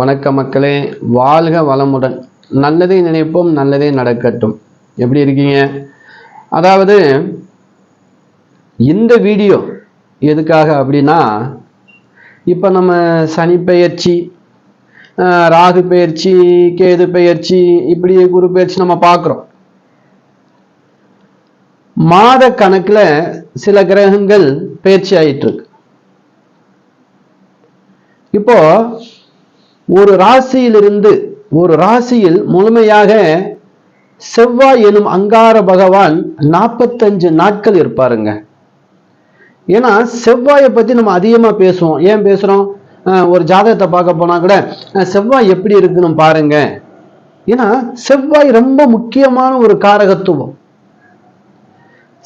வணக்க மக்களே, வாழ்க வளமுடன். நல்லதே நினைப்போம், நல்லதே நடக்கட்டும். எப்படி இருக்கீங்க? அதாவது இந்த வீடியோ எதுக்காக அப்படின்னா, இப்போ நம்ம சனி பெயர்ச்சி, ராகு பெயர்ச்சி, கேது பெயர்ச்சி, இப்படி குரு பெயர்ச்சி நம்ம பார்க்குறோம். மாத கணக்கில் சில கிரகங்கள் பெயர்ச்சி ஆயிட்டு இருக்கு. இப்போ ஒரு ராசியில் முழுமையாக செவ்வாய் எனும் அங்கார பகவான் 45 நாட்கள் இருப்பாருங்க. ஏன்னா செவ்வாயை பத்தி நம்ம அதிகமா பேசுவோம். ஏன் பேசுறோம்? ஒரு ஜாதகத்தை பார்க்க போனா கூட செவ்வாய் எப்படி இருக்குன்னு பாருங்க. ஏன்னா செவ்வாய் ரொம்ப முக்கியமான ஒரு காரகத்துவம்.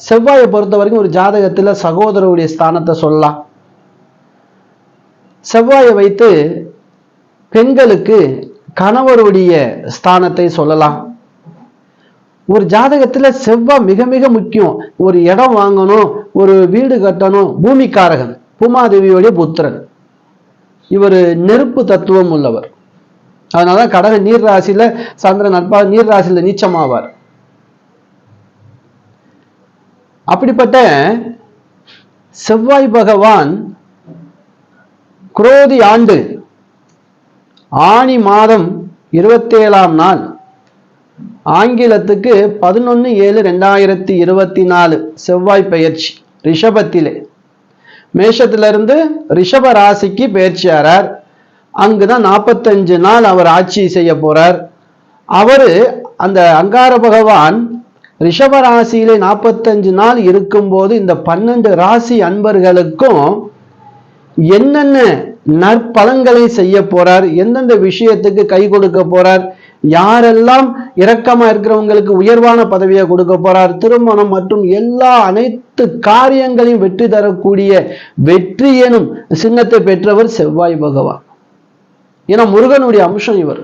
செவ்வாயை பொறுத்த வரைக்கும் ஒரு ஜாதகத்துல சகோதரருடைய ஸ்தானத்தை சொல்லலாம். செவ்வாயை வைத்து பெண்களுக்கு கணவருடைய ஸ்தானத்தை சொல்லலாம். ஒரு ஜாதகத்துல செவ்வாய் மிக மிக முக்கியம். ஒரு இடம் வாங்கணும், ஒரு வீடு கட்டணும். பூமிக்காரகன், பூமாதேவியோடைய புத்திரன். இவர் நெருப்பு தத்துவம் உள்ளவர். அதனால கடக நீர் ராசியில சந்திரன் நட்பா நீர் ராசியில நீச்சமாவார். அப்படிப்பட்ட செவ்வாய் பகவான் குரோதி ஆண்டு ஆனி மாதம் 27ஆம் நாள், ஆங்கிலத்துக்கு 11/7/2024 செவ்வாய் பெயர்ச்சி ரிஷபத்திலே, மேஷத்திலிருந்து ரிஷப ராசிக்கு பெயர்ச்சி ஆறார். அங்குதான் 45 நாள் அவர் ஆட்சி செய்ய போறார். அவரு அந்த அங்கார பகவான் ரிஷப ராசியிலே 45 நாள் இருக்கும்போது இந்த 12 ராசி அன்பர்களுக்கும் என்னென்ன நற்பலன்களை செய்ய போறார், எந்தெந்த விஷயத்துக்கு கை கொடுக்க போறார், யாரெல்லாம் இரக்கமா இருக்கிறவங்களுக்கு உயர்வான பதவியை கொடுக்க போறார், திருமணம் மற்றும் அனைத்து காரியங்களையும் வெற்றி தரக்கூடிய வெற்றி எனும் சின்னத்தை பெற்றவர் செவ்வாய் பகவான். ஏன்னா முருகனுடைய அம்சம் இவர்.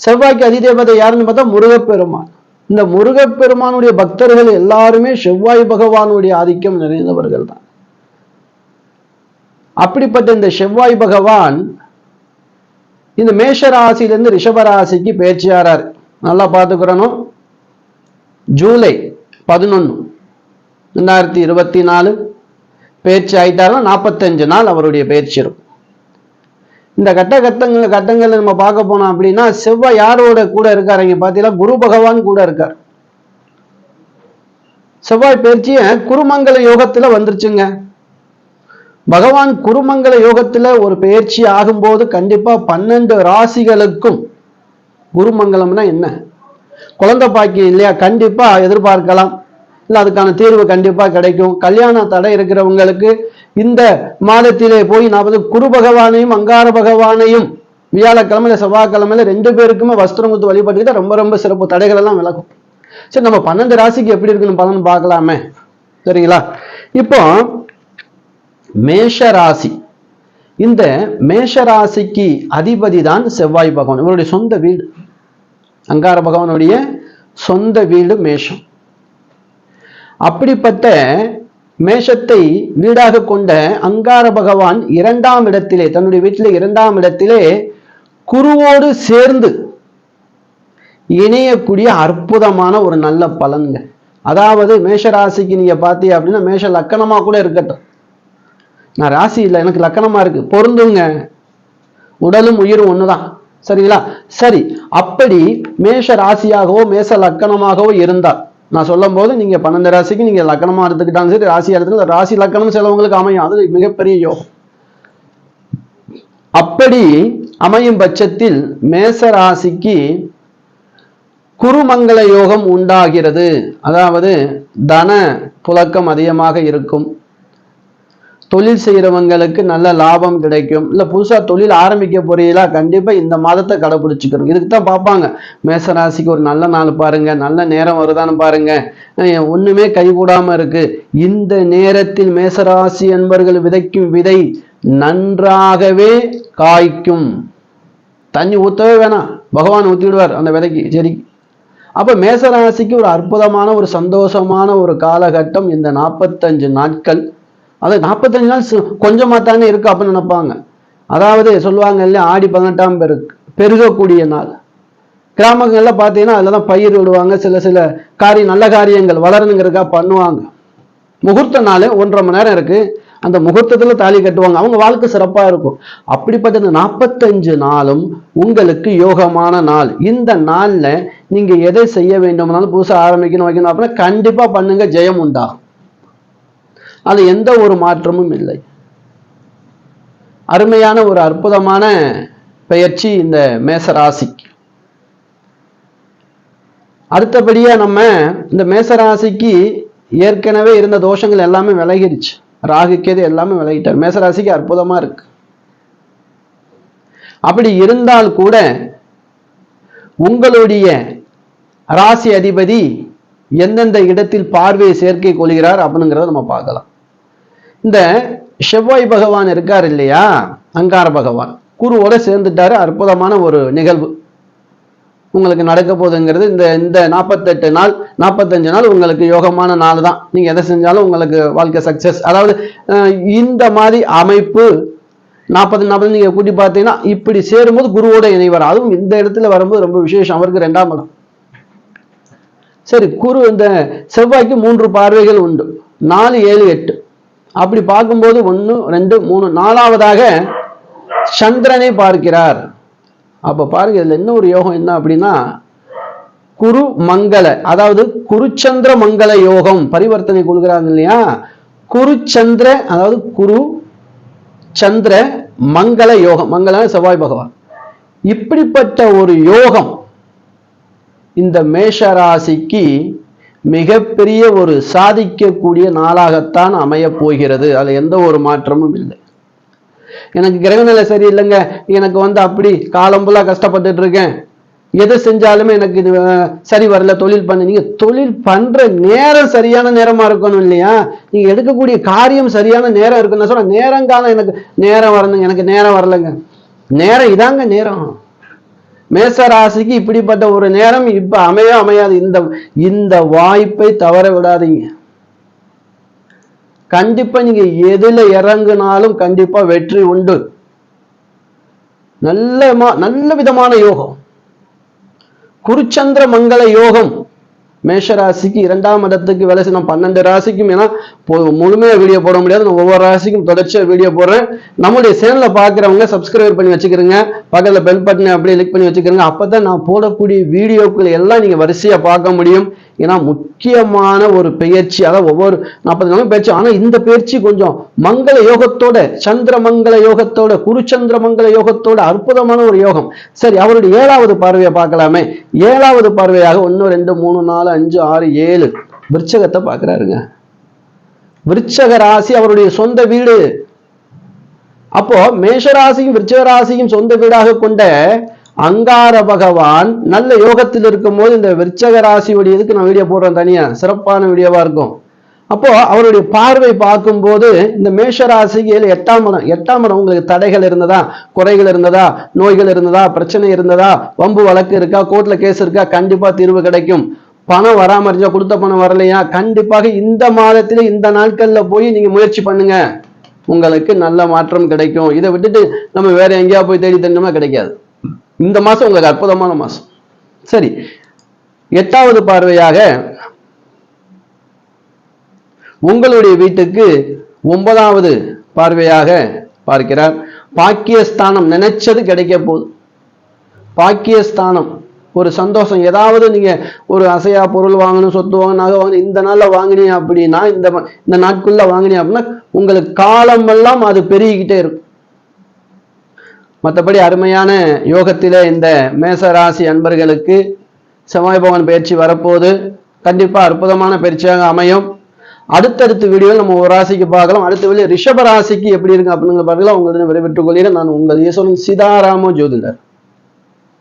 செவ்வாய்க்கு அதிதேவதை யாருன்னு பார்த்தா முருகப்பெருமான். இந்த முருகப்பெருமானுடைய பக்தர்கள் எல்லாருமே செவ்வாய் பகவானுடைய ஆதிக்கம் நிறைந்தவர்கள் தான். அப்படிப்பட்ட இந்த செவ்வாய் பகவான் இந்த மேஷ ராசியிலிருந்து ரிஷபராசிக்கு பெயர்ச்சியாரார். நல்லா பார்த்துக்கிறணும். ஜூலை 11, 2024 பெயர்ச்சி ஆயிட்டாருன்னா 45 நாள் அவருடைய பெயர்ச்சி இருக்கும். இந்த கட்டங்கள் நம்ம பார்க்க போனோம் அப்படின்னா, செவ்வாய் யாரோட கூட இருக்காரு? இங்க பார்த்தீங்கன்னா குரு பகவான் கூட இருக்கார். செவ்வாய் பெயர்ச்சிய குருமங்கல யோகத்துல வந்துருச்சுங்க. பகவான் குருமங்கல யோகத்துல ஒரு பெயர்ச்சி ஆகும்போது கண்டிப்பா 12 ராசிகளுக்கும் குருமங்கலம்னா என்ன? குழந்தை பாக்கியம் இல்லையா? கண்டிப்பா எதிர்பார்க்கலாம். இல்லை அதுக்கான தீர்வு கண்டிப்பா கிடைக்கும். கல்யாண தடை இருக்கிறவங்களுக்கு இந்த மாதத்திலே போய் நான் குரு பகவானையும் அங்கார பகவானையும் வியாழக்கிழமையில செவ்வாய்க்கிழமையில 2 பேருக்குமே வஸ்திரம் கொடுத்து வழிபட்டுக்கிட்ட ரொம்ப ரொம்ப சிறப்பு, தடைகள் எல்லாம் விலகும். சரி, நம்ம 12 ராசிக்கு எப்படி இருக்குன்னு பலன் பார்க்கலாமே. சரிங்களா? இப்போ மேஷ ராசி, இந்த மேஷ ராசிக்கு அதிபதி தான் செவ்வாய் பகவான். இவருடைய சொந்த வீடு, அங்கார பகவானுடைய சொந்த வீடு மேஷம். அப்படிப்பட்ட மேஷத்தை வீடாக கொண்ட அங்கார பகவான் 2ஆம் இடத்திலே, தன்னுடைய வீட்டிலே 2ஆம் இடத்திலே குருவோடு சேர்ந்து இணையக்கூடிய அற்புதமான ஒரு நல்ல பலன்கள். அதாவது மேஷ ராசிக்கு நீங்க பார்த்தீங்க அப்படின்னா, மேஷ லக்கணமா கூட இருக்கட்டும், நான் ராசி இல்லை எனக்கு லக்கணமா இருக்கு, பொருந்துங்க. உடலும் உயிரும் ஒண்ணுதான். சரிங்களா? சரி, அப்படி மேஷ ராசியாகவோ மேஷ லக்கணமாகவோ இருந்தால், நான் சொல்லும் போது நீங்க 12 ராசிக்கு நீங்க லக்கணமா எடுத்துக்கிட்டாலும் சரி, ராசி எடுத்துக்கிட்டு ராசி லக்கணம் சிலவங்களுக்கு அமையும், அது மிகப்பெரிய யோகம். அப்படி அமையும் பட்சத்தில் மேஷ ராசிக்கு குருமங்கல யோகம் உண்டாகிறது. அதாவது தன புழக்கம் அதிகமாக இருக்கும். தொழில் செய்யறவங்களுக்கு நல்ல லாபம் கிடைக்கும். இல்லை புதுசா தொழில் ஆரம்பிக்க போறீங்களா, கண்டிப்பா இந்த மாதத்தை கடைபிடிச்சுக்கணும். இதுக்கு தான் பார்ப்பாங்க, மேசராசிக்கு ஒரு நல்ல நாள் பாருங்க, நல்ல நேரம் வருதான்னு பாருங்க, ஒண்ணுமே கைகூடாம இருக்கு. இந்த நேரத்தில் மேசராசி என்பவர்கள் விதைக்கும் விதை நன்றாகவே காய்க்கும். தண்ணி ஊற்றவே வேணாம், பகவான் ஊத்திடுவார் அந்த விதைக்கு. சரி, அப்ப மேசராசிக்கு ஒரு அற்புதமான ஒரு சந்தோஷமான ஒரு காலகட்டம் இந்த 45 நாட்கள். அது 45 நாள் கொஞ்சமா தானே இருக்கு அப்படின்னு நினைப்பாங்க. அதாவது சொல்லுவாங்க இல்லையா, ஆடி 18ஆம் பெருகக்கூடிய நாள். கிராமங்கள்ல பார்த்தீங்கன்னா அதில் தான் பயிர் விடுவாங்க, சில நல்ல காரியங்கள் வளரணுங்கிறதுக்காக பண்ணுவாங்க. முகூர்த்த நாள் 1.5 மணி நேரம் இருக்கு, அந்த முகூர்த்தத்துல தாலி கட்டுவாங்க, அவங்க வாழ்க்கை சிறப்பா இருக்கும். அப்படிப்பட்ட 45 நாளும் உங்களுக்கு யோகமான நாள். இந்த நாள்ல நீங்க எதை செய்ய வேண்டும்னாலும் புதுசா ஆரம்பிக்கணும் வைக்கணும் அப்படின்னா கண்டிப்பா பண்ணுங்க, ஜெயம் உண்டாகும். அது எந்த ஒரு மாற்றமும் இல்லை. அருமையான ஒரு அற்புதமான பெயர்ச்சி இந்த மேசராசிக்கு. அடுத்தபடியா நம்ம இந்த மேசராசிக்கு ஏற்கனவே இருந்த தோஷங்கள் எல்லாமே விலகிருச்சு. ராகு கேது எல்லாமே விலகிட்டார். மேசராசிக்கு அற்புதமா இருக்கு. அப்படி இருந்தால் கூட உங்களுடைய ராசி அதிபதி எந்தெந்த இடத்தில் பார்வையை சேர்க்கை கொள்கிறார் அப்படிங்கிறத நம்ம பார்க்கலாம். இந்த செவ்வாய் பகவான் இருக்கார் இல்லையா, அங்கார பகவான் குருவோட சேர்ந்துட்டாரு. அற்புதமான ஒரு நிகழ்வு உங்களுக்கு நடக்க போகுதுங்கிறது. இந்த 48 நாள் 45 நாள் உங்களுக்கு யோகமான நாள் தான். நீங்க எதை செஞ்சாலும் உங்களுக்கு வாழ்க்கை சக்சஸ். அதாவது இந்த மாதிரி அமைப்பு 40 நீங்க கூட்டி பார்த்தீங்கன்னா இப்படி சேரும்போது குருவோட இணைவர். அதுவும் இந்த இடத்துல வரும்போது ரொம்ப விசேஷம். அவருக்கு 2ஆம் இடம். சரி, குரு இந்த செவ்வாய்க்கு 3 பார்வைகள் உண்டு, 4, 7, 8. அப்படி பார்க்கும்போது 1, 2, 3 4ஆவதாக சந்திரனை பார்க்கிறார். அப்ப பாருங்க, இதுல என்ன ஒரு யோகம் என்ன அப்படின்னா, குரு மங்கள, அதாவது குருச்சந்திர மங்கள யோகம் பரிவர்த்தனை கொள்கிறாங்க இல்லையா. குருச்சந்திர, அதாவது குரு சந்திர மங்கள யோகம். மங்கள செவ்வாய் பகவான். இப்படிப்பட்ட ஒரு யோகம் இந்த மேஷராசிக்கு மிகப்பெரிய ஒரு சாதிக்கக்கூடிய நாளாகத்தான் அமைய போகிறது. அது எந்த ஒரு மாற்றமும் இல்லை. எனக்கு கிரகநிலை சரியில்லைங்க, எனக்கு அப்படி காலம்புலா கஷ்டப்பட்டுட்டு இருக்கேன், எதை செஞ்சாலுமே எனக்கு இது சரி வரல, தொழில் பண்ண. நீங்க தொழில் பண்ற நேரம் சரியான நேரமா இருக்கணும் இல்லையா. நீங்க எடுக்கக்கூடிய காரியம் சரியான நேரம் இருக்குன்னு சொன்னா, நேரங்காலம் எனக்கு நேரம் வரணுங்க, எனக்கு நேரம் வரலைங்க. நேரம் இதாங்க நேரம். மேசராசிக்கு இப்படிப்பட்ட ஒரு நேரம் இப்ப அமையாது. இந்த வாய்ப்பை தவற விடாதீங்க. கண்டிப்பா நீங்க எதுல இறங்குனாலும் கண்டிப்பா வெற்றி உண்டு. நல்ல விதமான யோகம், குருச்சந்திர மங்கள யோகம் மேஷராசிக்கு 2ஆம் இடத்துக்கு வேலை செய்யணும். 12 ராசிக்கும், ஏன்னா முழுமையா வீடியோ போட முடியாது, நான் ஒவ்வொரு ராசிக்கும் தொடர்ச்சியா வீடியோ போடுறேன். நம்முடைய சேனலை பார்க்குறவங்க சப்ஸ்கிரைப் பண்ணி வச்சுக்கிறீங்க, பக்கத்துல பெல் பட்டனை அப்படியே கிளிக் பண்ணி வச்சுக்கிறீங்க. அப்பதான் நான் போடக்கூடிய வீடியோக்கள் எல்லாம் நீங்க வரிசையா பார்க்க முடியும். ஏன்னா முக்கியமான ஒரு பயிற்சி, அதாவது ஒவ்வொரு 40 நாளும் பயிற்சி. ஆனா இந்த பயிற்சி கொஞ்சம் மங்கள யோகத்தோட, சந்திர மங்கள யோகத்தோட, குருச்சந்திர மங்கள யோகத்தோட அற்புதமான ஒரு யோகம். சரி, அவருடைய 7வது பார்வையை பார்க்கலாமே. 7வது பார்வையாக 1, 2, 3, 4, 5, 6, 7 விருச்சகத்தை பார்க்கிறாருங்க. விருச்சக ராசி அவருடைய சொந்த வீடு. அப்போ மேஷராசியும் விருச்சக ராசியும் சொந்த வீடாக கொண்ட அங்கார பகவான் நல்ல யோகத்தில் இருக்கும் போது இந்த விருச்சக ராசியுடையதுக்கு நான் வீடியோ போடுறேன், தனியா சிறப்பான வீடியோவா இருக்கும். அப்போ அவருடைய பார்வை பார்க்கும்போது இந்த மேஷராசிக்கு 8ஆம் இடம். 8ஆம் இடம் உங்களுக்கு தடைகள் இருந்ததா, குறைகள் இருந்ததா, நோய்கள் இருந்ததா, பிரச்சனை இருந்ததா, வம்பு வழக்கு இருக்கா, கோர்ட்ல கேஸ் இருக்கா, கண்டிப்பா தீர்வு கிடைக்கும். பணம் வராம இருந்தா, கொடுத்த பணம் வரலையா, கண்டிப்பாக இந்த மாதத்துல இந்த நாட்கள்ல போய் நீங்க முயற்சி பண்ணுங்க, உங்களுக்கு நல்ல மாற்றம் கிடைக்கும். இதை விட்டுட்டு நம்ம வேற எங்கேயா போய் தேடி தந்தோம்னா கிடைக்காது. இந்த மாசம் உங்களுக்கு அற்புதமான மாசம். சரி, 8வது பார்வையாக உங்களுடைய வீட்டுக்கு 9வது பார்வையாக பார்க்கிறார். பாக்கியஸ்தானம், நினைச்சது கிடைக்க போகுது. பாக்கியஸ்தானம் ஒரு சந்தோஷம். ஏதாவது நீங்க ஒரு அசையா பொருள் வாங்கணும், சொத்து வாங்கணும், நகை வாங்கணும், இந்த நாள்ல வாங்கினீங்க அப்படின்னா, இந்த நாட்குள்ள வாங்கினீங்க அப்படின்னா உங்களுக்கு காலமெல்லாம் அது பெருகிக்கிட்டே இருக்கும். மற்றபடி அருமையான யோகத்திலே இந்த மேசராசி அன்பர்களுக்கு செவ்வாய் பகவான் பயிற்சி வரப்போது. கண்டிப்பா அற்புதமான பயிற்சியாக அமையும். அடுத்தடுத்த வீடியோவில் நம்ம ஒரு ராசிக்கு பார்க்கலாம். அடுத்த வீடியோ ரிஷப ராசிக்கு எப்படி இருக்கு அப்படின்னு பார்க்கலாம். உங்களுக்கு விடைபெற்றுக் கொள்கிறேன். நான் உங்கள் ஈஸ்வரன் சீதாராம ஜோதிடர்.